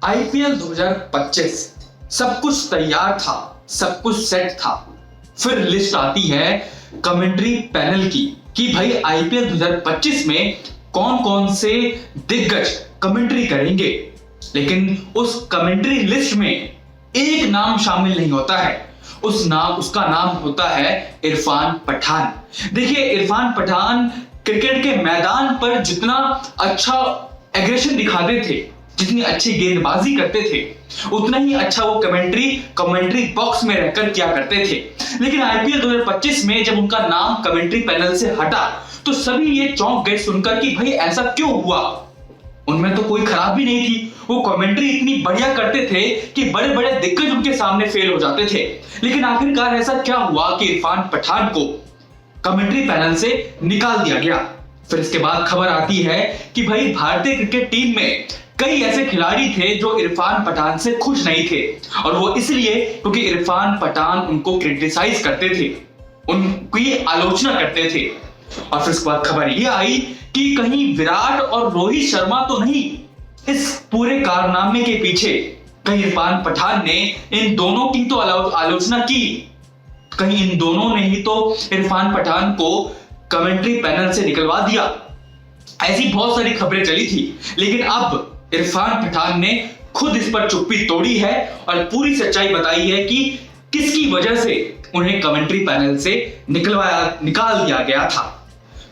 IPL 2025 सब कुछ तैयार था, सब कुछ सेट था। फिर लिस्ट आती है कमेंट्री पैनल की कि भाई आईपीएल 2025 में कौन कौन से दिग्गज कमेंट्री करेंगे। लेकिन उस कमेंट्री लिस्ट में एक नाम शामिल नहीं होता है। उसका नाम होता है इरफान पठान। देखिए, इरफान पठान क्रिकेट के मैदान पर जितना अच्छा एग्रेशन दिखाते थे, जितनी अच्छी गेंदबाजी करते थे, उतना ही अच्छा वो कमेंट्री बॉक्स में रहकर किया करते थे। लेकिन आईपीएल 2025 में जब उनका नाम कमेंट्री पैनल से हटा तो सभी ये चौंक गए सुनकर कि भाई ऐसा क्यों हुआ। उनमें तो कोई खराबी नहीं थी, वो कमेंट्री इतनी बढ़िया करते थे कि बड़े बड़े दिग्गज उनके सामने फेल हो जाते थे। लेकिन आखिरकार ऐसा क्या हुआ कि इरफान पठान को कमेंट्री पैनल से निकाल दिया गया। फिर इसके बाद खबर आती है कि भाई भारतीय क्रिकेट टीम में कई ऐसे खिलाड़ी थे जो इरफान पठान से खुश नहीं थे, और वो इसलिए क्योंकि इरफान पठान उनको क्रिटिसाइज करते थे, उनकी आलोचना करते थे। और फिर इसके बाद खबर ये आई कि कहीं विराट और रोहित शर्मा तो नहीं, इस पूरे कारनामे के पीछे कहीं इरफान पठान ने इन दोनों की तो आलोचना की, कहीं इन दोनों ने ही तो इरफान पठान को कमेंट्री पैनल से निकलवा दिया। ऐसी बहुत सारी खबरें चली थी, लेकिन अब इरफान पठान ने खुद इस पर चुप्पी तोड़ी है और पूरी सच्चाई बताई है कि किसकी वजह से उन्हें कमेंट्री पैनल से निकाल दिया गया था।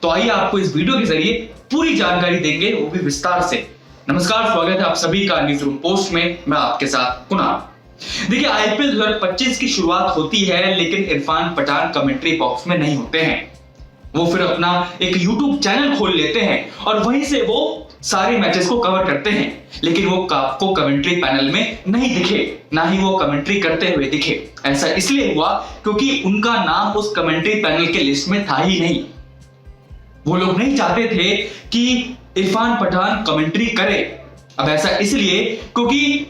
तो आइए आपको इस वीडियो के जरिए पूरी जानकारी देंगे, वो भी विस्तार से। नमस्कार, स्वागत है आप सभी का न्यूज रूम पोस्ट में। मैं आपके साथ कुणाल। देखिए, आईपीएल 2025 की शुरुआत होती है, लेकिन इरफान पठान कमेंट्री बॉक्स में नहीं होते हैं। वो फिर अपना एक यूट्यूब चैनल खोल लेते हैं और वहीं से वो सारे मैचेस को कवर करते हैं। लेकिन वो आपको कमेंट्री पैनल में नहीं दिखे, ना ही वो कमेंट्री करते हुए दिखे। ऐसा इसलिए हुआ क्योंकि उनका नाम उस कमेंट्री पैनल के लिस्ट में था ही नहीं। वो लोग नहीं चाहते थे कि इरफान पठान कमेंट्री करे। अब ऐसा इसलिए क्योंकि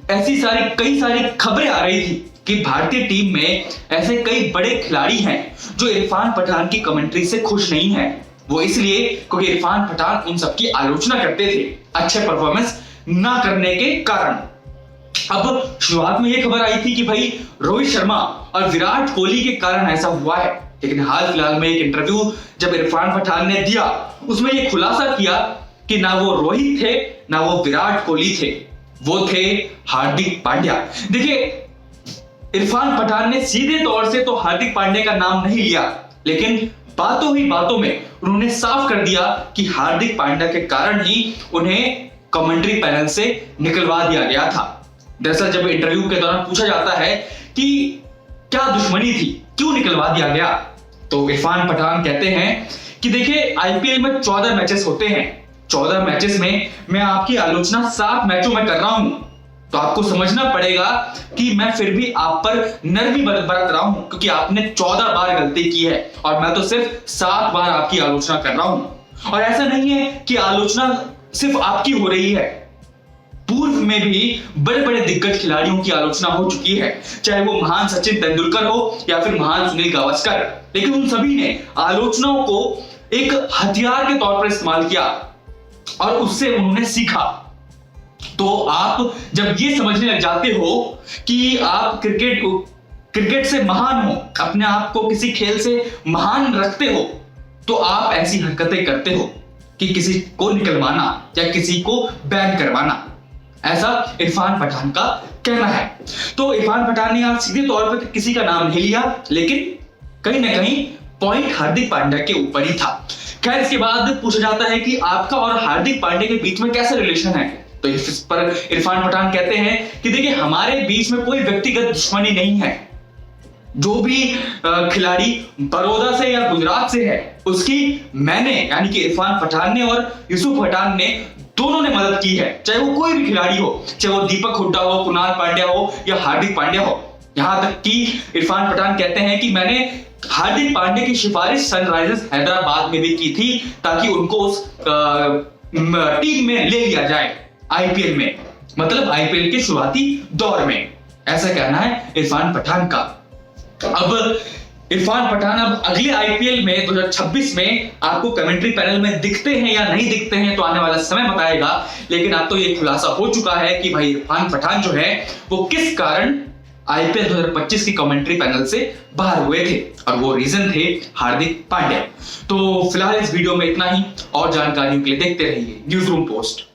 कई सारी खबरें आ रही थी कि भारतीय टीम में ऐसे कई बड़े खिलाड़ी हैं जो इरफान पठान की कमेंट्री से खुश नहीं हैं। वो इसलिए क्योंकि इरफान पठान उन सबकी आलोचना करते थे अच्छे परफॉर्मेंस ना करने के कारण। अब शुरुआत में ये खबर आई थी कि भाई रोहित शर्मा और विराट कोहली के कारण ऐसा हुआ है। लेकिन हाल फिलहाल में एक इंटरव्यू जब इरफान पठान ने दिया, उसमें यह खुलासा किया कि ना वो रोहित थे, ना वो विराट कोहली थे, वो थे हार्दिक पांड्या। देखिए, इरफान पठान ने सीधे तौर से तो हार्दिक पांड्या का नाम नहीं लिया, लेकिन बातों ही बातों में उन्होंने साफ कर दिया कि हार्दिक पांड्या के कारण ही उन्हें कमेंट्री पैनल से निकलवा दिया गया था। दरअसल जब इंटरव्यू के दौरान पूछा जाता है कि क्या दुश्मनी थी, क्यों निकलवा दिया गया, तो इरफान पठान कहते हैं कि देखिए, आईपीएल में 14 मैचेस होते हैं। 14 मैचेस में मैं आपकी आलोचना 7 मैचों में कर रहा हूं, तो आपको समझना पड़ेगा कि मैं फिर भी आप पर नरमी बरत रहा हूं, क्योंकि आपने 14 बार गलती की है और मैं तो सिर्फ 7 बार आपकी आलोचना कर रहा हूं। और ऐसा नहीं है कि आलोचना सिर्फ आपकी हो रही है, पूर्व में भी बड़े बड़े दिग्गज खिलाड़ियों की आलोचना हो चुकी है, चाहे वो महान सचिन तेंदुलकर हो या फिर महान सुनील गावस्कर। लेकिन उन सभी ने आलोचनाओं को एक हथियार के तौर पर इस्तेमाल किया और उससे उन्होंने सीखा। तो आप जब ये समझने लग जाते हो कि आप क्रिकेट से महान हो, अपने आप को किसी खेल से महान रखते हो, तो आप ऐसी हरकतें करते हो कि किसी को निकलवाना या किसी को बैन करवाना। ऐसा इरफान पठान का कहना है। तो इरफान पठान ने आज सीधे तौर पर किसी का नाम नहीं लिया, लेकिन कहीं ना कहीं पॉइंट हार्दिक पांड्या के ऊपर ही था। खैर, इसके बाद पूछा जाता है कि आपका और हार्दिक पांड्या के बीच में कैसा रिलेशन है, तो इस पर इरफान पठान कहते हैं कि देखिए, हमारे बीच में कोई व्यक्तिगत दुश्मनी नहीं है। जो भी खिलाड़ी बड़ौदा से या गुजरात से है, उसकी मैंने यानी कि इरफान पठान ने और यूसुफ पठान ने दोनों ने मदद की है, चाहे वो कोई भी खिलाड़ी हो, चाहे वो दीपक हुड्डा हो, कुणाल पांड्या हो या हार्दिक पांड्या हो। यहां तक कि इरफान पठान कहते हैं कि मैंने हार्दिक पांड्या की सिफारिश सनराइजर्स हैदराबाद में भी की थी, ताकि उनको उस टीम में ले लिया जाए आईपीएल में, मतलब आईपीएल के शुरुआती दौर में। ऐसा कहना है इरफान पठान का। अब इरफान पठान अब अगले आईपीएल में 2026 में आपको कमेंट्री पैनल में दिखते हैं या नहीं दिखते हैं तो आने वाला समय बताएगा, लेकिन अब तो ये खुलासा हो चुका है कि भाई इरफान पठान जो है वो किस कारण आईपीएल 2025 की कमेंट्री पैनल से बाहर हुए थे, और वो रीजन थे हार्दिक पांड्या। तो फिलहाल इस वीडियो में इतना ही, और जानकारियों के लिए देखते रहिए न्यूज़ रूम पोस्ट।